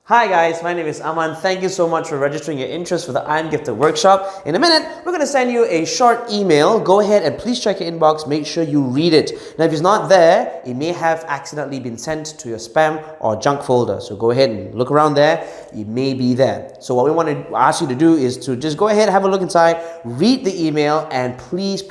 Hi guys, my name is Aman. Thank you so much for registering your interest for the I'm Gifted workshop. In a minute, we're going to send you a short email. Go ahead and please check your inbox. Make sure you read it. Now, if it's not there, it may have accidentally been sent to your spam or junk folder. So go ahead and look around there. It may be there. So what we want to ask you to do is to just go ahead, have a look inside, read the email, and please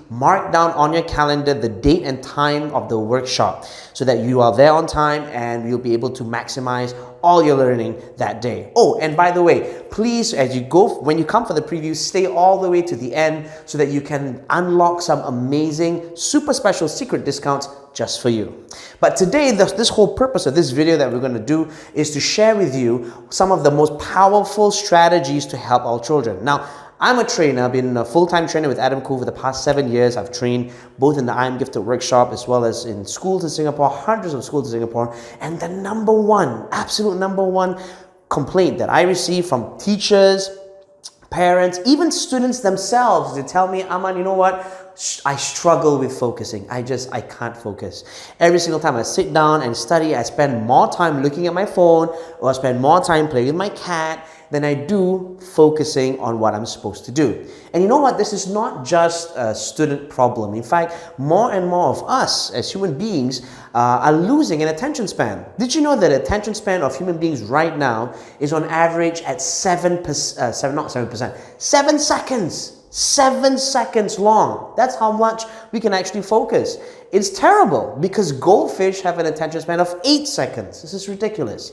mark down on your calendar the date and time of the workshop so that you are there on time and you'll be able to maximize all your learning that day. Oh, and by the way, please, when you come for the preview, stay all the way to the end so that you can unlock some amazing, super special secret discounts just for you. But today, this whole purpose of this video that we're going to do is to share with you some of the most powerful strategies to help our children. Now, I'm a trainer. I've been a full-time trainer with Adam Khoo for the past 7 years. I've trained both in the I'm Gifted workshop as well as in schools in Singapore, hundreds of schools in Singapore. And the absolute number one complaint that I receive from teachers, parents, even students themselves, they tell me, Aman, you know what? I struggle with focusing. I can't focus. Every single time I sit down and study, I spend more time looking at my phone or I spend more time playing with my cat than I do focusing on what I'm supposed to do. And you know what? This is not just a student problem. In fact, more and more of us as human beings are losing an attention span. Did you know that attention span of human beings right now is on average at 7 seconds. 7 seconds long. That's how much we can actually focus. It's terrible because goldfish have an attention span of 8 seconds. This is ridiculous.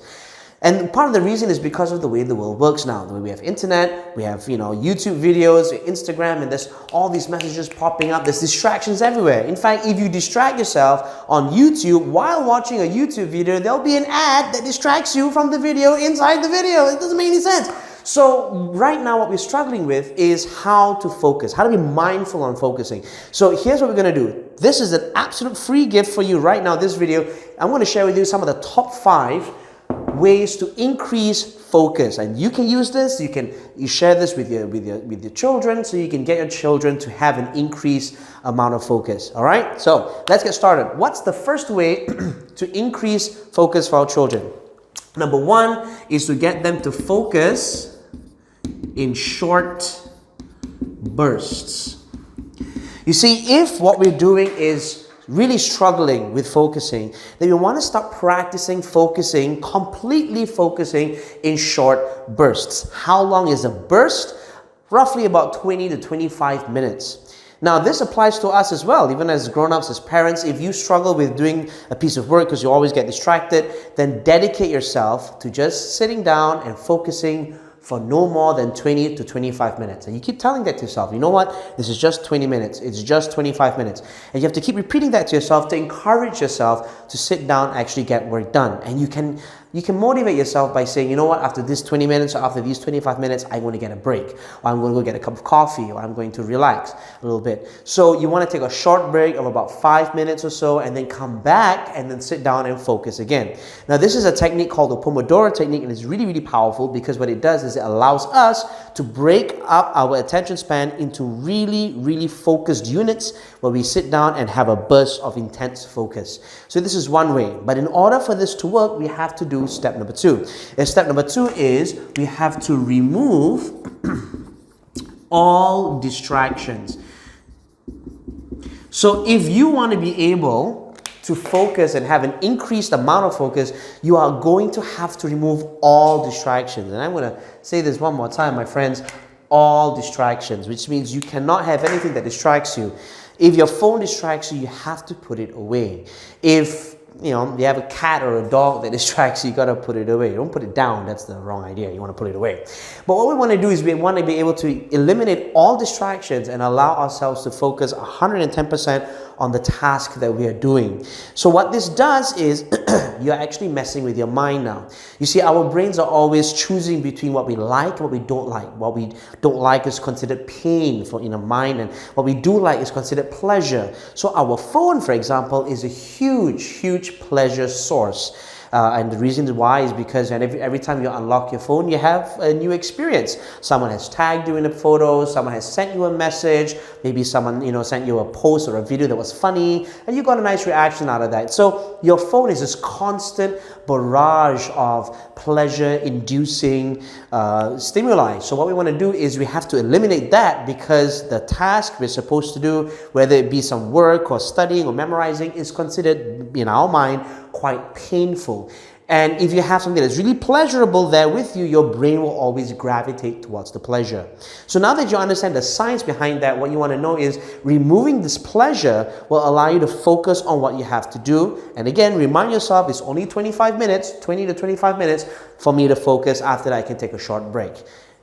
And part of the reason is because of the way the world works now. The way we have internet, we have YouTube videos, Instagram, and there's all these messages popping up. There's distractions everywhere. In fact, if you distract yourself on YouTube while watching a YouTube video, there'll be an ad that distracts you from the video inside the video. It doesn't make any sense. So right now what we're struggling with is how to focus, how to be mindful on focusing. So here's what we're going to do. This is an absolute free gift for you right now, this video. I'm going to share with you some of the top 5 ways to increase focus. And you can use this, you share this with your children so you can get your children to have an increased amount of focus. All right? So let's get started. What's the first way to increase focus for our children? Number 1 is to get them to focus in short bursts. You see, if what we're doing is really struggling with focusing, then we want to start practicing focusing, completely focusing in short bursts. How long is a burst? Roughly about 20 to 25 minutes. Now, this applies to us as well, even as grown-ups, as parents. If you struggle with doing a piece of work because you always get distracted, then dedicate yourself to just sitting down and focusing for no more than 20 to 25 minutes. And you keep telling that to yourself. You know what? This is just 20 minutes. It's just 25 minutes. And you have to keep repeating that to yourself to encourage yourself to sit down and actually get work done. And you can motivate yourself by saying, you know what, after this 20 minutes or after these 25 minutes, I want to get a break, or I'm going to go get a cup of coffee, or I'm going to relax a little bit. So you want to take a short break of about 5 minutes or so and then come back and then sit down and focus again. Now, this is a technique called the Pomodoro technique, and it's really, really powerful because what it does is it allows us to break up our attention span into really, really focused units where we sit down and have a burst of intense focus. So this is one way. But in order for this to work, we have to do step number 2. And step number 2 is we have to remove all distractions. So if you want to be able to focus and have an increased amount of focus, you are going to have to remove all distractions. And I'm going to say this one more time, my friends, all distractions, which means you cannot have anything that distracts you. If your phone distracts you, you have to put it away. If you have a cat or a dog that distracts you, you got to put it away. Don't put it down. That's the wrong idea. You want to put it away. But what we want to do is we want to be able to eliminate all distractions and allow ourselves to focus 110% on the task that we are doing. So what this does is you're actually messing with your mind now. You see, our brains are always choosing between what we like and what we don't like. What we don't like is considered pain in our mind, and what we do like is considered pleasure. So our phone, for example, is a huge pleasure source. And the reason why is because every time you unlock your phone, you have a new experience. Someone has tagged you in a photo, someone has sent you a message, maybe someone sent you a post or a video that was funny, and you got a nice reaction out of that. So your phone is this constant barrage of pleasure-inducing stimuli. So what we want to do is we have to eliminate that, because the task we're supposed to do, whether it be some work or studying or memorizing, is considered in our mind quite painful. And if you have something that's really pleasurable there with you, your brain will always gravitate towards the pleasure. So now that you understand the science behind that, what you want to know is removing this pleasure will allow you to focus on what you have to do. And again, remind yourself it's only 25 minutes, 20 to 25 minutes for me to focus. After that, I can take a short break.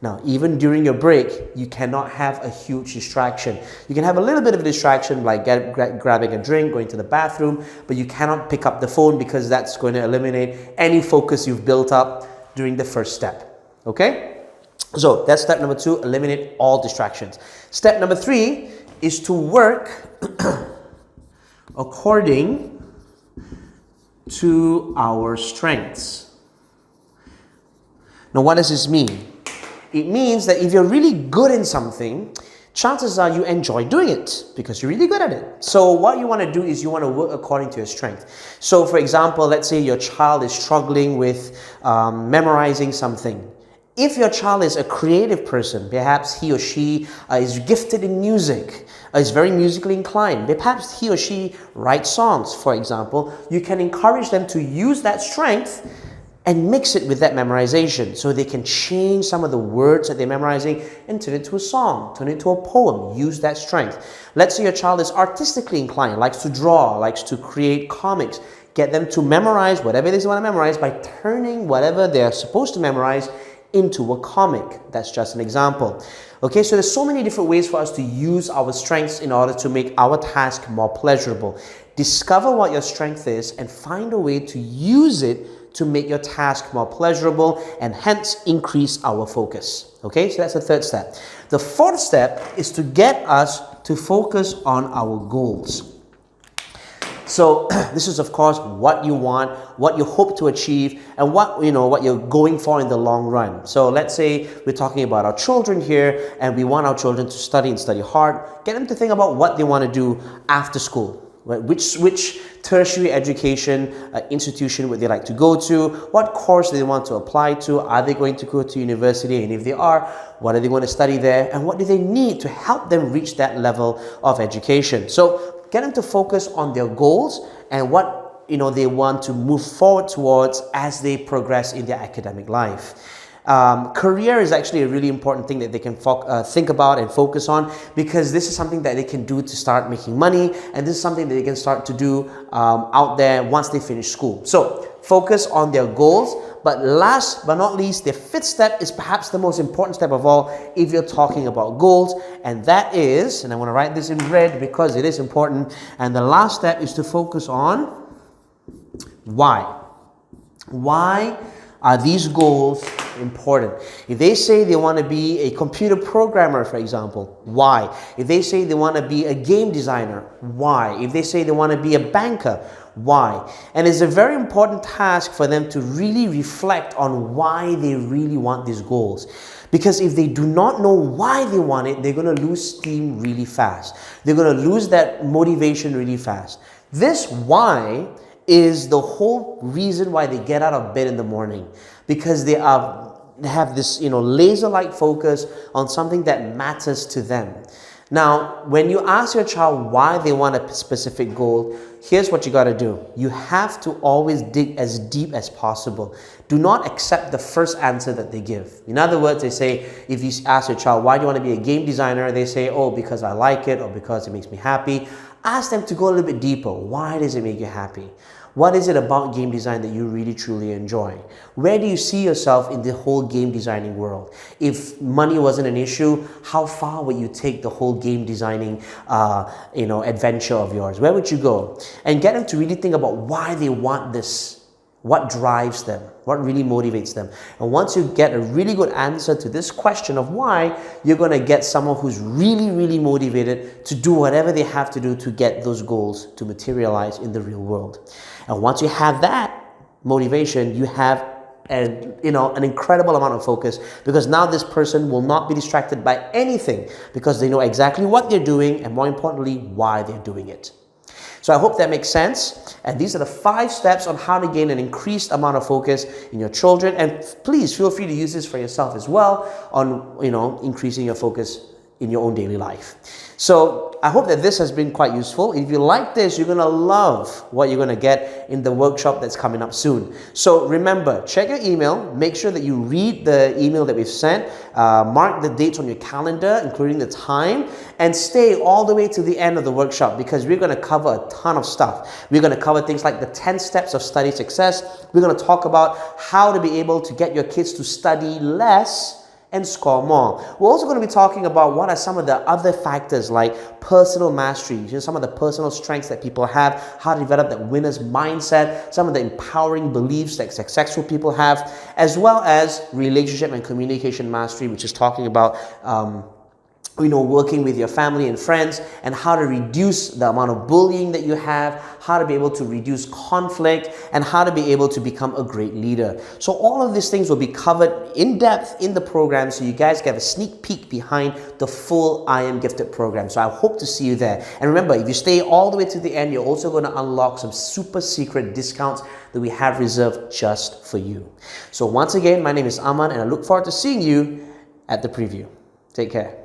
Now, even during your break, you cannot have a huge distraction. You can have a little bit of a distraction like grabbing a drink, going to the bathroom, but you cannot pick up the phone, because that's going to eliminate any focus you've built up during the first step. Okay? So that's step number 2, eliminate all distractions. Step number 3 is to work according to our strengths. Now, what does this mean? It means that if you're really good in something, chances are you enjoy doing it because you're really good at it. So what you want to do is you want to work according to your strength. So for example, let's say your child is struggling with memorizing something. If your child is a creative person, perhaps he or she is gifted in music, is very musically inclined, perhaps he or she writes songs, for example, you can encourage them to use that strength and mix it with that memorization, so they can change some of the words that they're memorizing and turn it to a song, turn it to a poem. Use that strength. Let's say your child is artistically inclined, likes to draw, likes to create comics. Get them to memorize whatever it is they want to memorize by turning whatever they're supposed to memorize into a comic. That's just an example. Okay, so there's so many different ways for us to use our strengths in order to make our task more pleasurable. Discover what your strength is and find a way to use it to make your task more pleasurable and hence increase our focus. Okay, so that's the third step. The fourth step is to get us to focus on our goals. So this is of course what you want, what you hope to achieve, and what you're going for in the long run. So let's say we're talking about our children here, and we want our children to study and study hard. Get them to think about what they want to do after school. Right? Which tertiary education institution would they like to go to? What course do they want to apply to? Are they going to go to university? And if they are, what are they going to study there? And what do they need to help them reach that level of education? So get them to focus on their goals and what they want to move forward towards as they progress in their academic life. Career is actually a really important thing that they can think about and focus on, because this is something that they can do to start making money, and this is something that they can start to do out there once they finish school. So focus on their goals, but last but not least, the fifth step is perhaps the most important step of all if you're talking about goals, and that is, and I want to write this in red because it is important, and the last step is to focus on why. Why are these goals important? If they say they want to be a computer programmer, for example, why? If they say they want to be a game designer, why? If they say they want to be a banker, why? And it's a very important task for them to really reflect on why they really want these goals. Because if they do not know why they want it, they're going to lose steam really fast. They're going to lose that motivation really fast. This why is the whole reason why they get out of bed in the morning, because they have this laser-like focus on something that matters to them. Now, when you ask your child why they want a specific goal, here's what you got to do. You have to always dig as deep as possible. Do not accept the first answer that they give. In other words, they say, if you ask your child, why do you want to be a game designer? They say, oh, because I like it, or because it makes me happy. Ask them to go a little bit deeper. Why does it make you happy? What is it about game design that you really truly enjoy? Where do you see yourself in the whole game designing world? If money wasn't an issue, how far would you take the whole game designing adventure of yours? Where would you go? And get them to really think about why they want this. What drives them? What really motivates them? And once you get a really good answer to this question of why, you're going to get someone who's really, really motivated to do whatever they have to do to get those goals to materialize in the real world. And once you have that motivation, you have an incredible amount of focus, because now this person will not be distracted by anything, because they know exactly what they're doing and, more importantly, why they're doing it. So I hope that makes sense. And these are the 5 steps on how to gain an increased amount of focus in your children. And please feel free to use this for yourself as well on, increasing your focus in your own daily life. So I hope that this has been quite useful. If you like this, you're going to love what you're going to get in the workshop that's coming up soon. So remember, check your email. Make sure that you read the email that we've sent. Mark the dates on your calendar, including the time, and stay all the way to the end of the workshop because we're going to cover a ton of stuff. We're going to cover things like the 10 steps of study success. We're going to talk about how to be able to get your kids to study less and score more. We're also going to be talking about what are some of the other factors like personal mastery, some of the personal strengths that people have, how to develop that winner's mindset, some of the empowering beliefs that successful people have, as well as relationship and communication mastery, which is talking about working with your family and friends and how to reduce the amount of bullying that you have, how to be able to reduce conflict, and how to be able to become a great leader. So all of these things will be covered in depth in the program so you guys get a sneak peek behind the full I Am Gifted program. So I hope to see you there. And remember, if you stay all the way to the end, you're also going to unlock some super secret discounts that we have reserved just for you. So once again, my name is Aman and I look forward to seeing you at the preview. Take care.